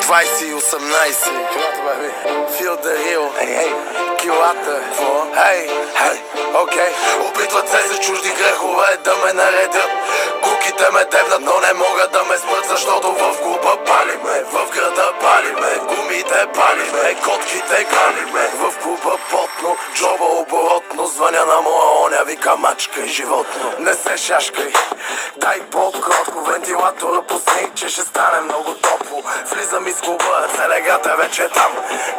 20 и 18. Feel the real. Килата. Хей, окей. Опитват се чужди грехове да ме наредят. Куките ме дебнат, но не могат да ме спрат, защото в клуба палиме, в града палиме, гумите палиме, котките галиме. В клуба потно, джоба оборотно, звъня на моя оня, вика мачкай животно. Не се шашкай, дай по-кротко, вентилатора пусни, че ще стане много топло. Влизам из клуба, целегата вече е там.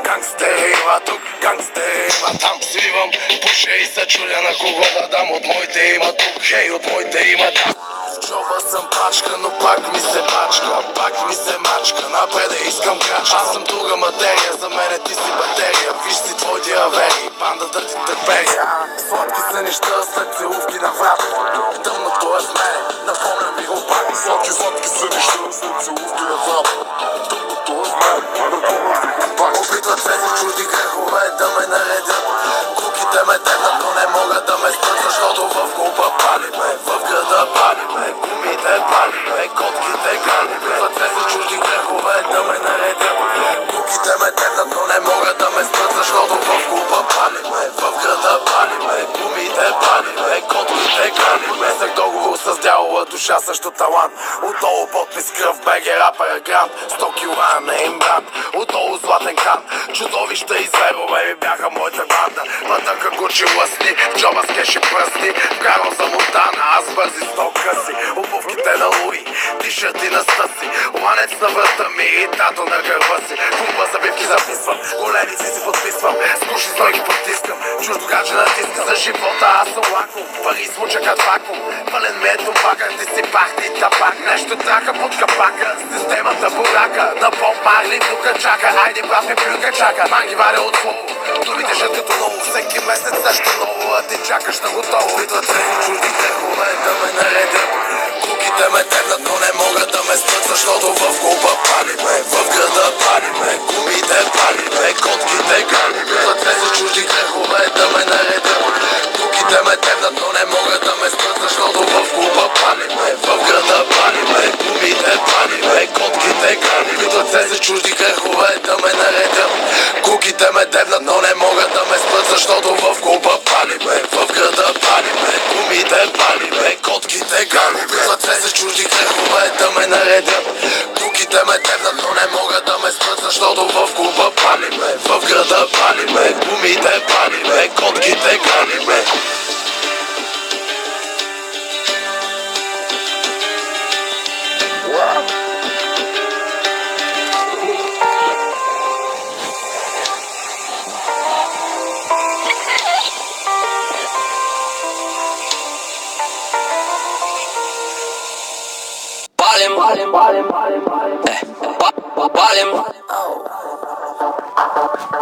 Гангстери има тук, гангстери има там. Сливам, пуша и се чудя на кого да дам. От моите има тук, хей, от моите има там. В джоба съм пачка, но пак ми се бачка, пак ми се мачка, напреда искам крач. Аз съм друга материя, за мене ти си батерия. Виж си твоите авери, бандата ти търпери. Сладки са неща, след целувки на врата. Тъмното е с мене, напомня ми го пак. Сладки са неща, след целувки на врата. Тъмното е с мене, напомня ми го пак. Опитват се за чужди грехове да ме наредят. Куките ме дебнат, но не могат да ме спрат, защото в клуба палиме, в града палиме, гумите палиме, котките галиме. Опитват се за чужди грехове да ме наредят. Куките ме дебнат, но не могат да ме спрат, защото в клуба палиме, в града палиме, гумите палиме, котките галиме. Подписах договор с дявола, душа също талант. Отдолу подпис кръв, БГ рапъра грант. 100 кила на им бранд, отдолу златен кан. Чудовища и зверове ми бяха моята банда. Пътъка Гучи лъсни, в джоба с кеши пръсни. Вкарал за Монтана, аз бързи 100 къси. Обувките на Луи, тишърти на стъси. Ланец на врата ми и тато на гърба си. Клуба забивки записвам, големи си подписвам. Скучни стойки потискам, чуждо гадже натиска за живота. Аз съм лаком, пари смучакът вакуум. Пълен ме е топака, ти си пахни тапак. Нещо трака под капака, системата бурака. На Боб Марли тука чака, айде брат ми плюка чака. Манги варя от слово, думите жат като ново. Всеки месец нещо ново, а ти чакаш на готово. Идват се чужди грехове да ме наредят. Куките ме дебнат, но не могат да ме спрат, защото в клуба палиме, в града палиме, гумите палиме, котките галиме. Идват се чужди грехове да ме наредят. Куките ме дебнат, но не могат да ме спрат, защото в клуба палиме, в града палиме, гумите палиме, котките галиме. Идват се чужди грехове да ме наредят. Куките ме дебнат, но не могат да ме спрат, защото в клуба палиме, в града палиме, гумите палиме, котките галиме. Идват се чужди грехове да ме наредят. Куките ме дебнат, но не могат да ме спрат, защото в клуба палиме, в града палиме, гумите палиме, котките галиме.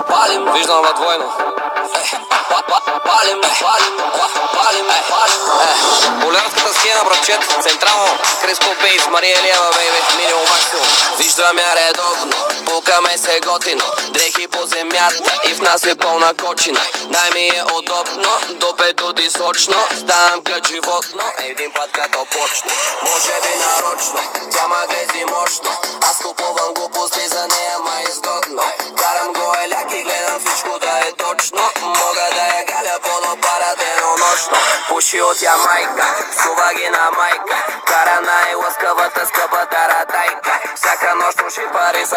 Палим, виждам във двойно. Полярската схема, братчет, централно. Криско Бейс, Мария Лева, бейбе, минимум максимум. Виждам я редовно, пукаме се готино. Дрехи по земята и в нас е пълна кочина. Най ми е удобно, до петото и сочно. Ставам като животно, един път като почна. Може би нарочно, тя ма грези мощно. Аз купувам глупости за нея, ма изгодно. Карам го еляк и гледам всичко да е точно. Мога да я галя по-допара денонощно. Пуши от Ямайка, сува ги на майка. Кара най-лъскавата скъпа таратайка. Всяка нощ пуши пари за